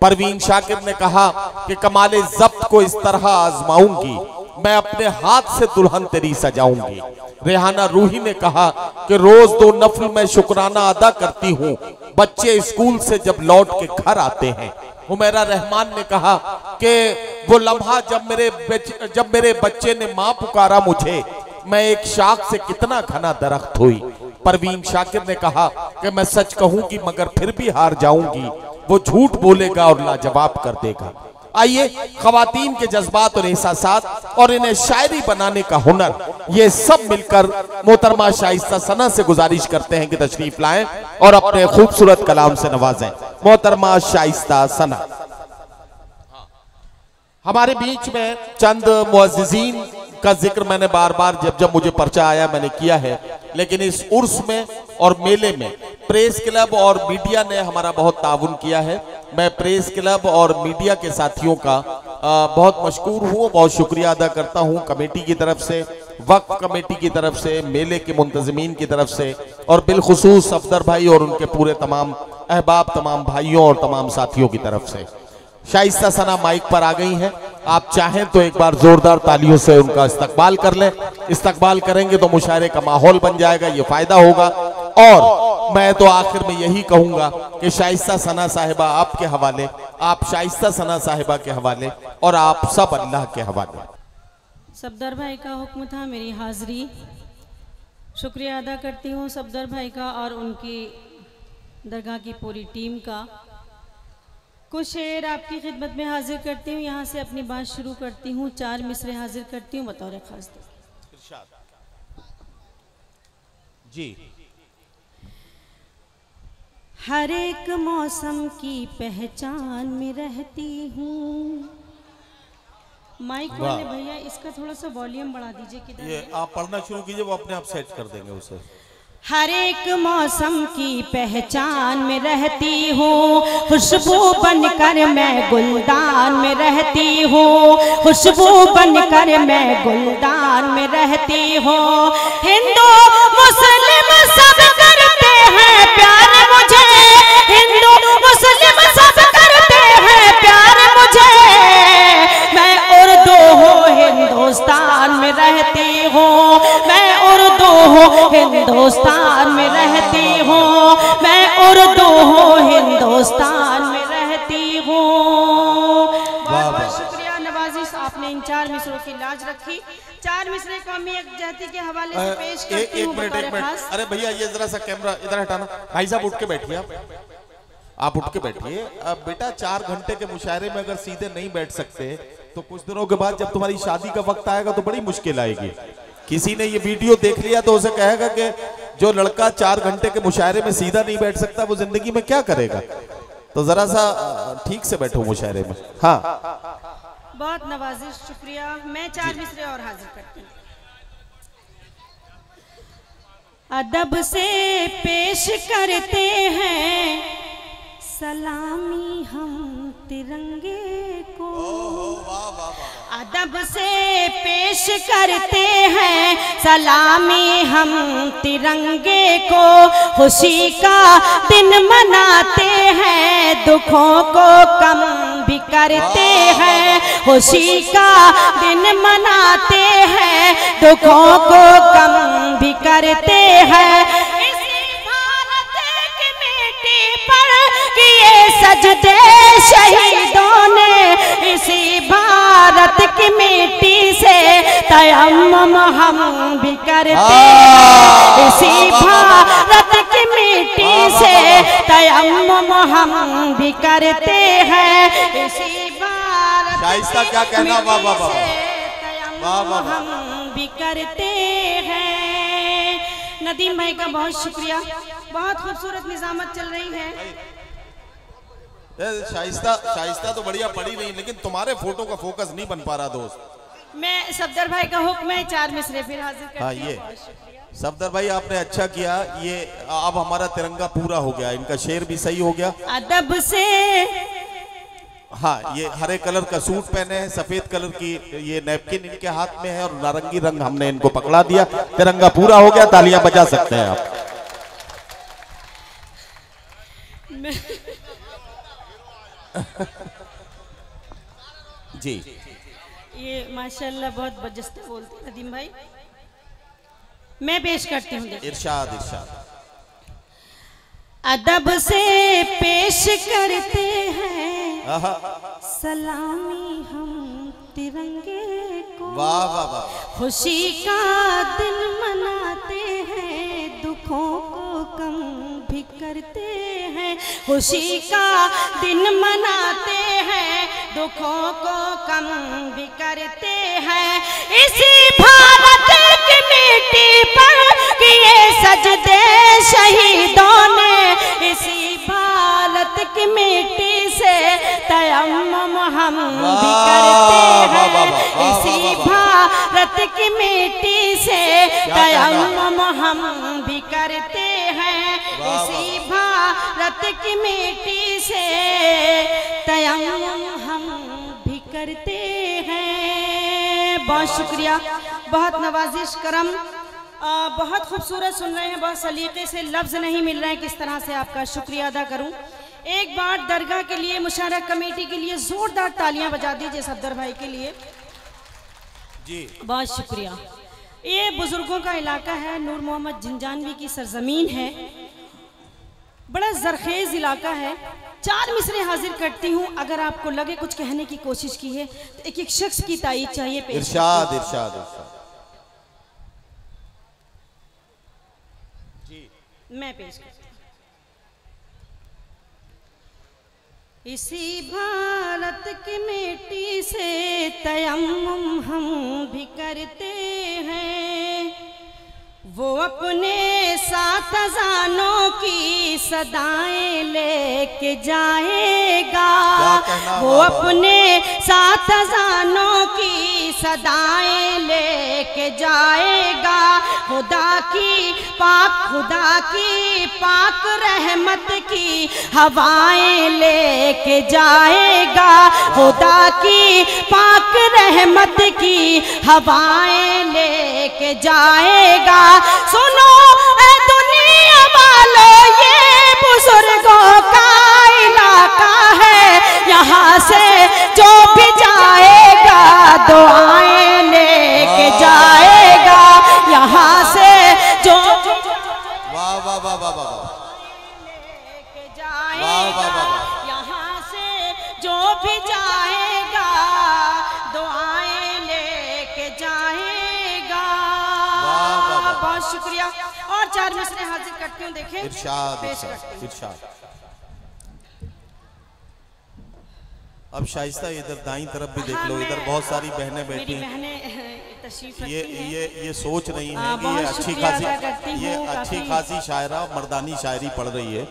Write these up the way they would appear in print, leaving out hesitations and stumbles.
परवीन शाकिर ने कहा कि कमाले ज़ब्त को इस तरह आजमाऊंगी, मैं अपने हाथ से दुल्हन तेरी सजाऊंगी। रेहाना रूही ने कहा कि रोज 2 नफल मैं शुक्राना अदा करती हूँ बच्चे स्कूल से जब लौट के घर आते हैं। हुमैरा रहमान ने कहा कि वो लम्हा जब मेरे बच्चे ने माँ पुकारा मुझे, मैं एक शाख से कितना घना दरख्त हुई। परवीन शाकिर ने कहा कि मैं सच कहूंगी मगर फिर भी हार जाऊंगी, वो झूठ बोलेगा और लाजवाब कर देगा। आइए खवातीन के जज्बात और एहसासात और इन्हें शायरी बनाने का हुनर, ये सब मिलकर मोहतरमा शाइस्ता सना से गुजारिश करते हैं कि तशरीफ लाएं और अपने खूबसूरत कलाम से नवाजें। मोहतरमा शाइस्ता सना हमारे बीच में। चंद मुअज़्ज़िज़ीन का जिक्र मैंने बार बार जब मुझे पर्चा आया मैंने किया है, लेकिन इस उर्स में और मेले में प्रेस क्लब और मीडिया ने हमारा बहुत ताउन किया है। मैं प्रेस क्लब और मीडिया के साथियों का बहुत मशकूर हूँ, बहुत शुक्रिया अदा करता हूँ। कमेटी की तरफ से, वक्फ कमेटी की तरफ से, मेले के मुंतज़मीन की तरफ से और बिलखुसूस सफदर भाई और उनके पूरे तमाम अहबाब, तमाम भाइयों और तमाम साथियों की तरफ से। शाइस्ता सना माइक पर आ गई हैं, आप चाहें तो एक बार जोरदार तालियों से उनका इस्तकबाल कर लें। इस्तकबाल करेंगे तो मुशायरे का माहौल बन जाएगा, ये फायदा होगा। और मैं तो आखिर में यही कहूंगा कि शाइस्ता सना साहिबा आपके हवाले, आप शाइस्ता सना साहिबा के हवाले और आप सब अल्लाह के हवाले। सफदर भाई का हुक्म था मेरी हाजिरी, शुक्रिया अदा करती हूँ सफदर भाई का और उनकी दरगाह की पूरी टीम का। कुछ शेर आपकी खिदमत में हाजिर करती हूँ, यहाँ से अपनी बात शुरू करती हूँ। 4 मिसरे हाजिर करती हूँ बतौर खास जी। हर एक मौसम की पहचान में रहती हूँ। माइक वाले भैया इसका थोड़ा सा वॉल्यूम बढ़ा दीजिए। किधर ये आप पढ़ना शुरू कीजिए, वो अपने आप सेट कर देंगे उसे। हर एक मौसम की पहचान में रहती हूँ, खुशबू बनकर मैं गुलदान में रहती हूँ, खुशबू बनकर मैं गुलदान में रहती हूँ। हिंदू मुस्लिम सब करते हैं प्यार मुझे, हिंदू मुस्लिम सब करते हैं प्यार मुझे। मैं उर्दू हूँ हिंदुस्तान में रहती हूँ, मैं उर्दू हूँ हिंदुस्तान में रहती हूँ, मैं उर्दू हूँ हिंदुस्तान में रहती हूँ। बहुत बहुत शुक्रिया नवाजिश, आपने इन 4 मिसरों की लाज रखी। 4 मिसरे कौमी यकजहती के हवाले से पेश करती हूँ। एक मिनट। अरे भैया ये जरा सा कैमरा इधर हटाना। भाई साहब उठ के बैठिए, आप उठ के बैठिए। अब बेटा 4 घंटे के मुशायरे में अगर सीधे नहीं बैठ सकते तो कुछ दिनों के बाद जब तुम्हारी शादी का वक्त आएगा तो बड़ी मुश्किल आएगी। किसी ने ये वीडियो देख लिया तो उसे कहेगा कि जो लड़का 4 घंटे के मुशायरे में सीधा नहीं बैठ सकता वो जिंदगी में क्या करेगा। तो जरा सा ठीक से बैठो मुशायरे में। हाँ बहुत नवाजिश, शुक्रिया। मैं 4 मिसरे और हाजिर करती हूँ। अदब से पेश करते हैं सलामी हम तिरंगे को, अदब से पेश करते हैं सलामी हम तिरंगे को। खुशी का दिन मनाते हैं, दुखों को कम भी करते हैं, खुशी का दिन मनाते हैं, दुखों को कम भी करते हैं। किए सजदे शहीदों ने, इसी भारत की मिट्टी से तयम्मुम हम भी करते हैं, इसी भारत की मिट्टी से तयम्मुम हम भी करते हैं, इसी भारत शाइस्ता क्या कहना, वाह वाह वाह, तयम्मुम हम भी करते हैं। नदीम भाई का बहुत शुक्रिया, बहुत खूबसूरत निजामत चल रही है। शाइस्ता तो बढ़िया पढ़ी नहीं, लेकिन तुम्हारे फोटो का फोकस नहीं बन पा रहा दोस्त। मैं सफदर भाई का हुक्म है 4 मिसरे फिर हाजिर करती हूं। हाँ ये सफदर भाई आपने अच्छा किया, ये अब हमारा तिरंगा पूरा हो गया, इनका शेर भी सही हो गया। अदब से, हाँ ये हरे कलर का सूट पहने हैं, सफेद कलर की ये नैपकिन इनके हाथ में है और नारंगी रंग हमने इनको पकड़ा दिया। तिरंगा पूरा हो गया, तालियां बजा सकते हैं आप। जी ये माशाल्लाह बहुत बजस्ते बोलते हैं नदीम भाई। मैं पेश करती हूँ। इरशाद इरशाद। अदब से पेश करते हैं सलामी हम तिरंगे को। वाह वाह वाह। खुशी का दिन मनाते हैं, दुखों को कम भी करते हैं। खुशी का दिन मनाते हैं, दुखों को कम भी करते हैं। इसी भारत की मिट्टी पर किए सजदे शहीदों ने, इसी भारत की मिट्टी से तयम्मुम हम भी करते हैं। इसी भारत की मिट्टी से तयम्मुम हम भी करते हैं। इसी भारत की मिट्टी से तयम्मुम हम भी करते हैं। बहुत शुक्रिया, बहुत नवाजिश करम, बहुत खूबसूरत सुन रहे हैं, बहुत सलीके से लफ्ज़ नहीं मिल रहे हैं किस तरह से आपका शुक्रिया अदा करूं। एक बार दरगाह के लिए, मुशारक कमेटी के लिए जोरदार तालियां बजा दीजिए सफदर भाई के लिए जी। बहुत शुक्रिया। ये बुजुर्गों का इलाका है, नूर मोहम्मद जिंजानवी की सरजमीन है, बड़ा जरखेज इलाका है। 4 मिसरे हाजिर करती हूँ, अगर आपको लगे कुछ कहने की कोशिश की है तो एक एक शख्स की तारीफ चाहिए। इरशाद इरशाद इरशाद। मैं पेश करती हूँ। इसी भारत की मिट्टी से तयम्मुम हम भी करते हैं। वो अपने साथ अज़ानों की सदाएं लेके जाएगा। वो अपने साथ अज़ानों की सदाएं लेके जाएगा। खुदा की पाक रहमत की हवाएं लेके जाएगा। खुदा की पाक रहमत की हवाएं लेके जाएगा। सुनो ऐ दुनिया वालों, ये बुजुर्गों का इलाका है। यहाँ से जो भी जाएगा दुआएं लेके जाएगा। यहाँ से जो वाह वाह वाह वाह वाह लेके जाएगा। यहाँ से जो भी जाएगा दुआएं लेके जाएगा। बहुत शुक्रिया। और 4 मिसरे हाजिर करती हूँ, देखें। इरशाद इरशाद इरशाद। अब शाइस्ता इधर दाईं तरफ भी देख लो, इधर बहुत सारी बहनें बैठी हैं। ये सोच रही हैं कि ये अच्छी खासी शायरा मर्दानी शायरी पढ़ रही है,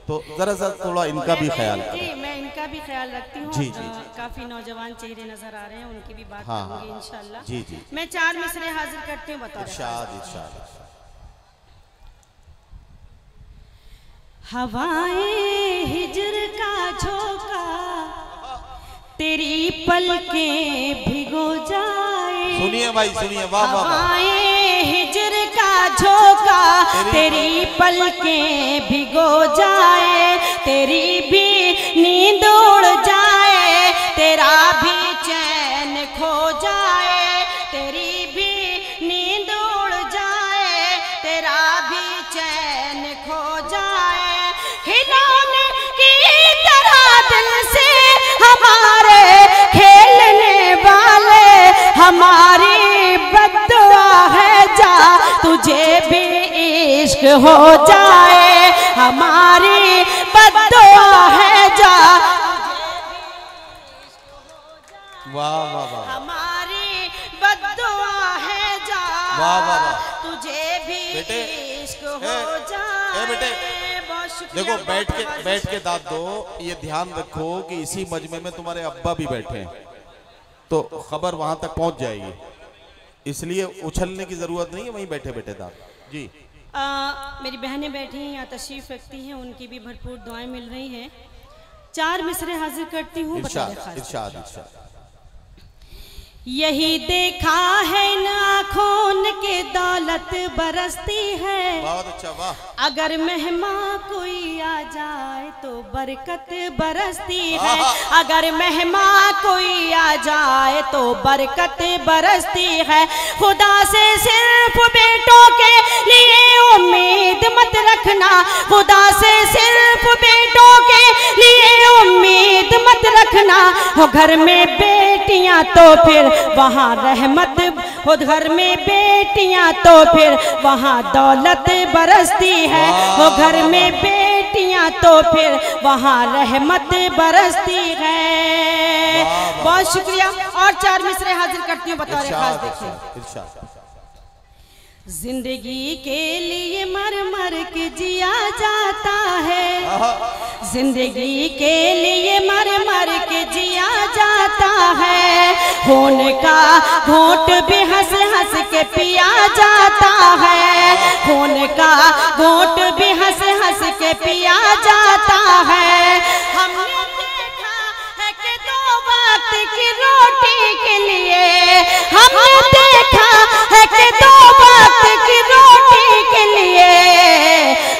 तो जरा सा थोड़ा इनका भी ख्याल जी। मैं इनका भी ख्याल रखती हूँ। जी जी। काफी नौजवान चेहरे नजर आ रहे हैं, उनकी भी बात करूंगी इंशाल्लाह। जी जी। मैं 4 मिसरे हाजिर करती हूँ, बताओ। इरशाद इरशाद। हवाएं हिज्र का झोंका तेरी पलकें भिगो जाए। सुनिए भाई सुनिए, वाह वाह। हवाएं हिज्र का झोंका तेरी पलकें भिगो जाए। तेरी भी नींद उड़ जाए, तेरा भी चैन खो जाए। तेरी भी नींद उड़ जाए, तेरा भी चैन खो जाए। खिलौने की तरह दिल से हमारे खेलने वाले, हमारी बद्दुआ है जा तुझे भी इश्क हो जाए। हमारी बद्दुआ है जा वाह वाह वाह। हमारी बद्दुआ है जा वाह वाह वाह। तुझे भी इश्क हो जाए। बेटे देखो, बहुत बैठ के दाद दो। ये ध्यान रखो कि इसी मजमे में तुम्हारे अब्बा भी बैठे हैं, तो खबर वहां तक पहुंच जाएगी, इसलिए उछलने की जरूरत नहीं है, वहीं बैठे बैठे दाद जी। मेरी बहनें बैठी हैं, यहाँ तशरीफ रखती हैं, उनकी भी भरपूर दुआएं मिल रही हैं। 4 मिसरे हाजिर करती हूँ। इरशाद इरशाद इरशाद। यही देखा है इन आँखों के दौलत बरसती है। बहुत अच्छा, वाह। अगर मेहमान कोई आ जाए तो बरकत बरसती है। अगर मेहमान कोई आ जाए तो बरकत बरसती है। खुदा से सिर्फ बेटों के लिए उम्मीद मत रखना। खुदा से सिर्फ बेटों के लिए उम्मीद मत रखना। हो घर में बेटियां तो फिर वहाँ रहमत, हो घर में बेटियां तो फिर वहाँ दौलत बरसती है। हो घर में बेटियां तो फिर वहाँ रहमत बरसती है। बहुत शुक्रिया। और 4 मिसरे हाजिर करती हूँ बतौर खास। देखिए, जिंदगी के लिए मर मर के जिया जाता है। जिंदगी के लिए मर मर के जिया जाता है। खून का घोंट भी हंस हंस के पिया जाता है। खून का घोंट भी हंस हंस के पिया जाता है। हमने देखा है कि 2 वक्त की रोटी के लिए, हमने देखा है कि 2 वक्त की रोटी के लिए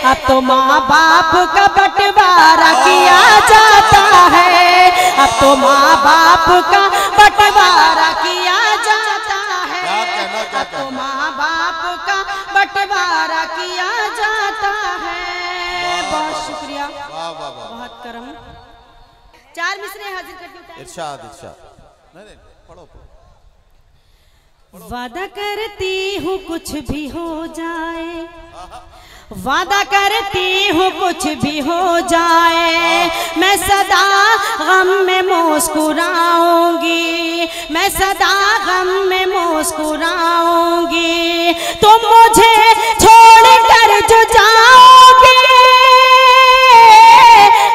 अब तो माँ बाप का बंटवारा किया जाता है। अब तो माँ बाप का बंटवारा किया जाता है। अब तो माँ बाप का बंटवारा किया जाता है। बहुत शुक्रिया, बहुत करम। 4 मिसरे हाजिर करती हूँ। इरशाद, इरशाद। नहीं, पढ़ो। वादा करती हूँ कुछ भी हो जाए, वादा करती हूँ कुछ भी हो जाए, मैं सदा गम में मुस्कुराऊंगी। मैं सदा गम में मुस्कुराऊंगी। तुम मुझे छोड़ कर जो जाओगे,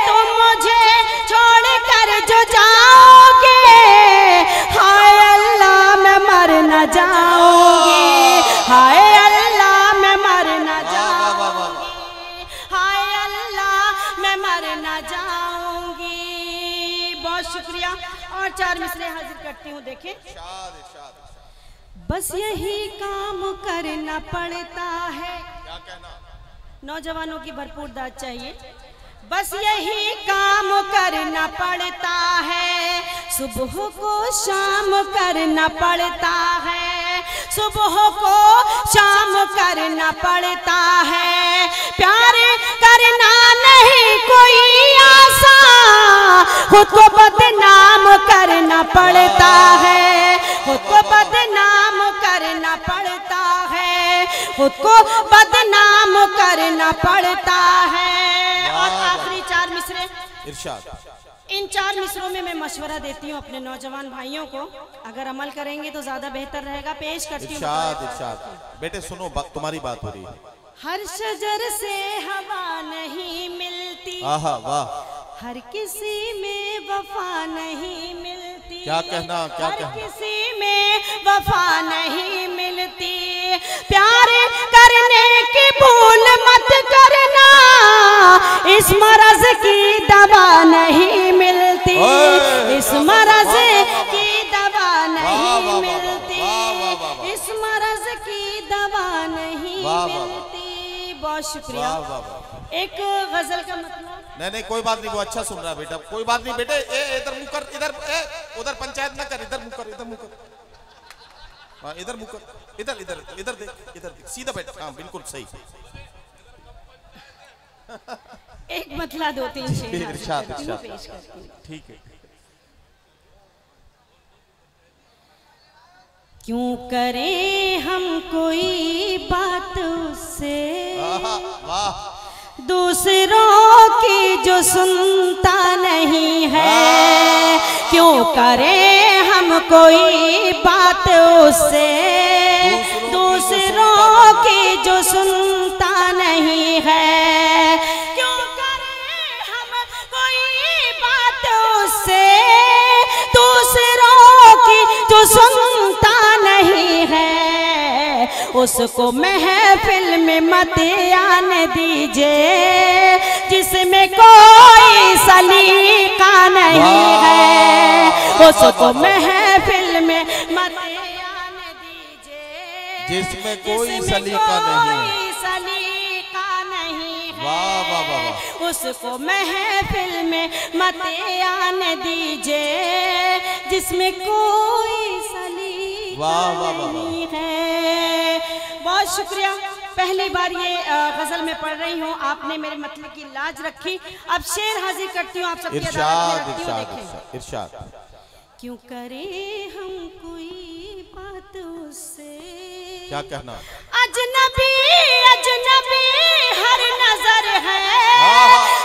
तुम मुझे छोड़ कर जो जाओगे, हाय अल्लाह मैं मर न जाऊंगी। हाय अल्लाह मैं मर न जाऊंगी। हाय अल्लाह मैं मर न जाऊंगी। बहुत शुक्रिया। और 4 मिसरे हाजिर करती हूँ। देखें, बस यही काम करना पड़ता है। क्या कहना? नौजवानों की भरपूर दाद चाहिए। बस यही काम करना पड़ता है। सुबह को शाम करना पड़ता है। सुबह को शाम करना पड़ता है। प्यार करना नहीं कोई आसान, खुद को बदनाम करना पड़ता है। खुद को बदनाम करना पड़ता है। खुद को बदनाम करना पड़ता है। और आखिरी 4 मिसरे इरशाद। इन 4 मिसरों में मैं मशवरा देती हूँ अपने नौजवान भाइयों को, अगर अमल करेंगे तो ज्यादा बेहतर रहेगा। पेश करती हूँ। इरशाद, इरशाद। बेटे सुनो, तुम्हारी बात हो रही है। हर शजर से हवा नहीं मिलती, आहा वाह। हर किसी में वफा नहीं मिलती। क्या कहना, क्या कहना? हर किसी में वफा नहीं मिलती। प्यार करने की भूल मत करना, इस मरज की दवा नहीं मिलती। इस मरज की दवा नहीं मिलती। इस मरज की दवा नहीं मिलती। बहुत शुक्रिया। एक गजल का मतलब नहीं, कोई बात नहीं, वो अच्छा सुन रहा है बेटा, कोई बात नहीं बेटे। इधर मुंह कर, इधर उधर पंचायत ना कर, इधर मुंह कर, इधर मुंह कर। हाँ, इधर मुंह कर, इधर इधर इधर देख, इधर देख, सीधा बैठ। हाँ, बिल्कुल सही। एक मतला 2-3 शेर इरशाद, इरशाद। पेश करती हूँ। ठीक है। क्यों करें हम कोई बात उससे, वाह। दूसरों की जो सुनता नहीं है। क्यों करें हम कोई बात उससे, दूसरों की जो सुनता नहीं है। क्यों करें हम कोई बात उससे, दूसरों की जो सुनता नहीं है। उसको महफिल में मत आने दीजिए, जिसमें कोई सलीका नहीं है। उसको महफिल में मत जिसमें कोई सलीका नहीं, सलीका नहीं है। वाह वाह वाह वाह। उसको महफिल में मत आने दीजिए जिसमें कोई सलीका नहीं है। बहुत शुक्रिया। पहली बार ये गजल में पढ़ रही हूँ, आपने मेरे मतलब की लाज रखी। अब शेर हाजिर करती हूँ आप सबकी अदालत में रखती हूँ। देखें इरशाद। क्यों करे हम कोई बात उससे, क्या कहना? अजनबी अजनबी हर नजर है,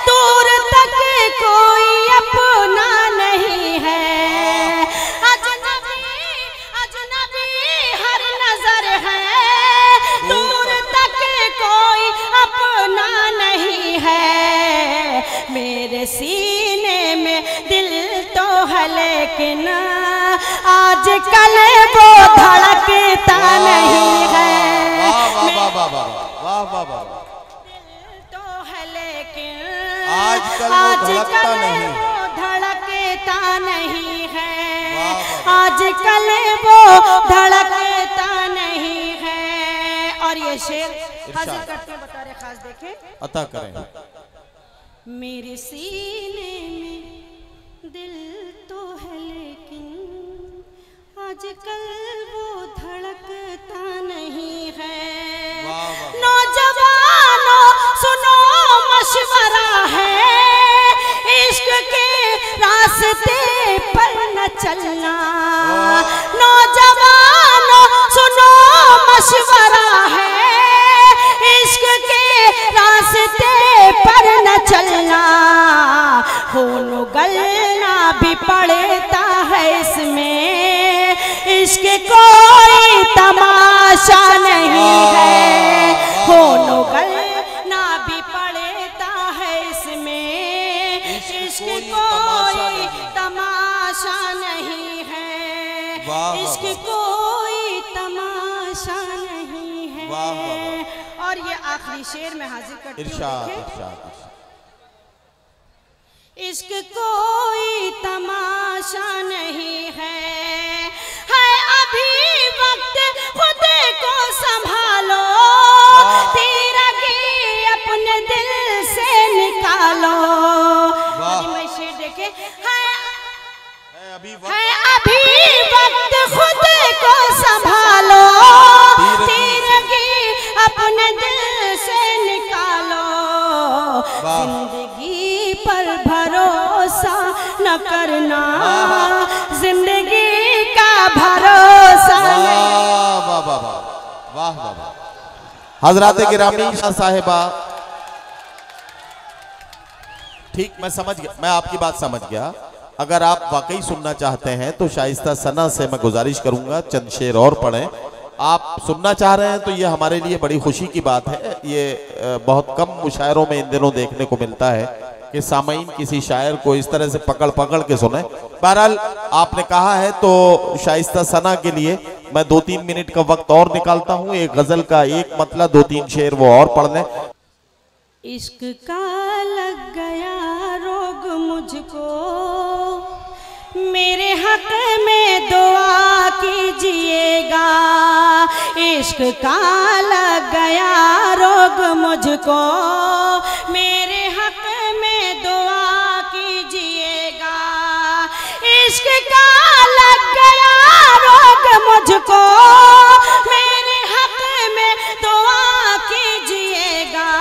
दूर तक कोई अपना नहीं है। अजनबी अजनबी हर नजर है, दूर तक कोई अपना नहीं है। मेरे सीने में दिल तो है लेकिन आज कल वो धड़कता नहीं है। वाह वाह वाह। दिल तो है लेकिन आजकल वो धड़कता नहीं है। आजकल वो धड़कता नहीं है। और ये शेर हाजिर करते हैं, बता रहे खास देखें, अता करें। मेरे सीने में दिल तो है लेकिन आजकल वो धड़कता नहीं है। नौजवानों सुनो मशवरा है, इश्क के रास्ते पर न चलना। नौजवानों सुनो मशवरा है, इश्क के रास्ते पर न चलना। खून गलना भी पड़ता है इसमें, इश्क कोई तमाशा नहीं है। खून गलना भी पड़ता है इसमें, इश्क कोई तमाशा नहीं है। इश्क कोई तमाशा नहीं है। और ये आखिरी शेर में हाजिर करती हूँ। इश्क कोई तमाशा नहीं है अभी वक्त खुद को संभालो, तीरगी अपने दिल से निकालो। मैं शेर देखे, अभी वक्त खुद को संभालो, तीरगी अपने दिल से निकालो। जिंदगी पर भरोसा न करना, जिंदगी का भरोसा। वाह वाह वाह वाह। हजरात गिरामी साहिबा, ठीक, मैं समझ गया, मैं आपकी बात समझ गया। अगर आप वाकई सुनना चाहते हैं तो शाइस्ता सना से मैं गुजारिश करूंगा चंद शेर और पढ़ें। आप सुनना चाह रहे हैं तो ये हमारे लिए बड़ी खुशी की बात है। ये बहुत कम मुशायरों में इन दिनों देखने को मिलता है कि सामईन किसी शायर को इस तरह से पकड़ पकड़ के सुने। बहरहाल आपने कहा है तो शाइस्ता सना के लिए मैं 2-3 मिनट का वक्त और निकालता हूँ। एक गजल का एक मतलब 2-3 शेर वो और पढ़ लें। इश्क का लग गया रोग मुझको, मेरे हक में दुआ कीजिएगा। इश्क का लग गया रोग मुझको, मेरे हक में दुआ कीजिएगा। इश्क का लग गया रोग मुझको, मेरे हक में दुआ कीजिएगा।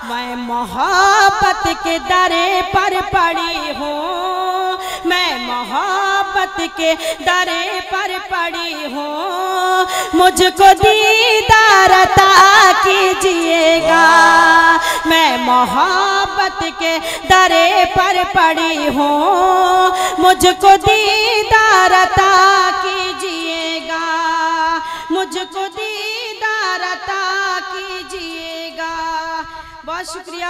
मैं मोहब्बत के दरे पर पड़ी हूँ, मैं मोहब्बत के दरे पर पड़ी हूँ। मुझको दीदार अता कीजिएगा। मैं मोहब्बत के दरे पर पड़ी हूँ, मुझको दीदार अता कीजिएगा। मुझको दीदार अता कीजिएगा। बहुत शुक्रिया।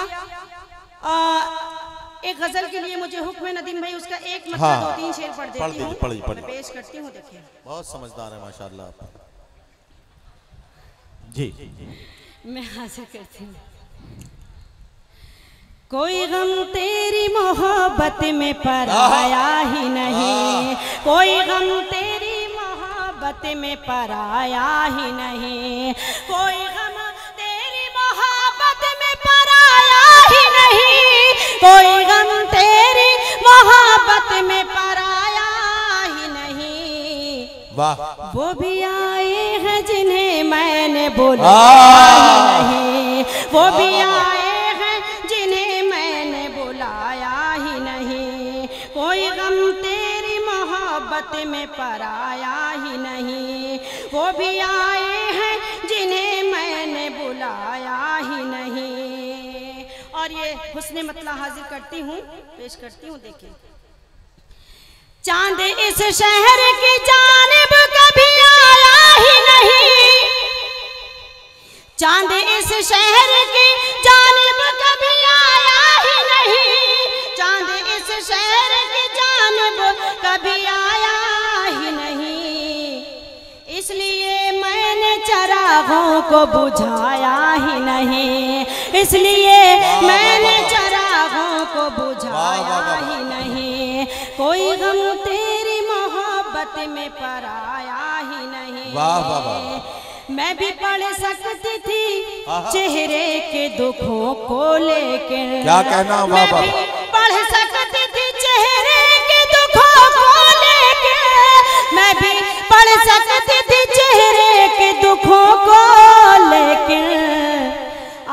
एक गजल के लिए मुझे हुक्म है नदीम भाई, उसका एक मतलब हाँ, 2-3 शेर पढ़ देती हूँ, मैं पेश करती हूँ। देखिए बहुत समझदार है माशाल्लाह आप। जी मैं हाजिर करती हूँ। कोई गम तेरी मोहब्बत में पराया ही नहीं, कोई गम तेरी मोहब्बत मोहब्बत में पराया ही नहीं, कोई गम तेरी मोहब्बत में पराया ही नहीं, कोई गम तेरी मोहब्बत में पराया ही नहीं। वाह। वो भी आए हैं जिन्हें मैंने बुलाया ही नहीं, वो भी आए हैं जिन्हें मैंने बुलाया ही नहीं, कोई गम तेरी मोहब्बत में पराया ही नहीं, वो भी आए हैं जिन्हें मैंने बुलाया ही नहीं। और ये हुस्ने मतला हाजिर करती हूँ, पेश करती हूँ, देखिए। चांद इस शहर की जानिब कभी आया ही नहीं, चांद इस शहर की जानिब कभी आया ही नहीं, चांद इस शहर की जानिब कभी आया ही नहीं, इसलिए मैंने चरागों को बुझाया ही नहीं, इसलिए मैंने चरागों को बुझाया ही नहीं, कोई गम तेरी मोहब्बत में पराया ही नहीं। वाह वाह वाह। मैं भी पढ़ सकती थी चेहरे के दुखों को लेकर, क्या कहना, वाह वाह। मैं भी पढ़ सकती थी चेहरे के दुखों को लेकर, मैं भी पढ़ सकती थी चेहरे के दुखों को लेकर,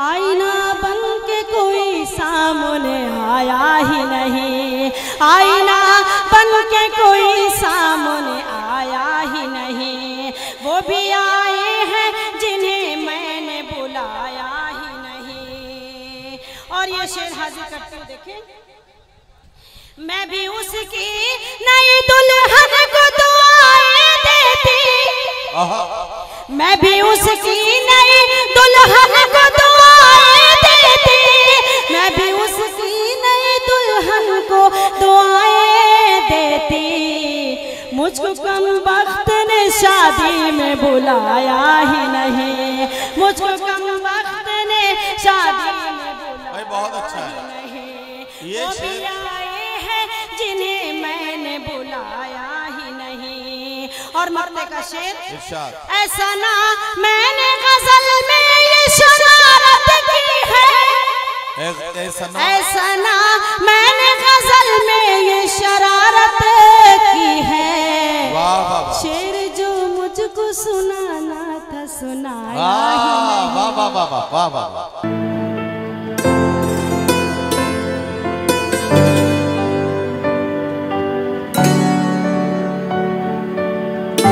आईना बन के कोई सामने आया ही नहीं, आईना बन के कोई सामने आया ही नहीं, वो भी आए हैं जिन्हें मैंने बुलाया ही नहीं। और ये शेर हाजिर करती हूँ, देखिए। मैं भी उसकी नई दुल्हन को दुआएं देती, मैं भी उसकी नई दुल्हन को दुआएं देती, मैं भी उसकी नई दुल्हन को दुआएं देती, मुझको कम वक्त ने शादी में बुलाया ही नहीं, मुझको कम वक्त ने शादी में बुलाया बहुत अच्छा है नहीं, ये वो भी आए हैं जिन्हें मैंने बुलाया ही नहीं। और मरते का शेर, ऐसा ना मैंने गजल में ये शरारत की है, ऐसा ना मैंने गजल में ये शरारत की है, शेर जो मुझको सुनाना था सुनाया ही नहीं। वाह वाह वाह वाह वाह वाह।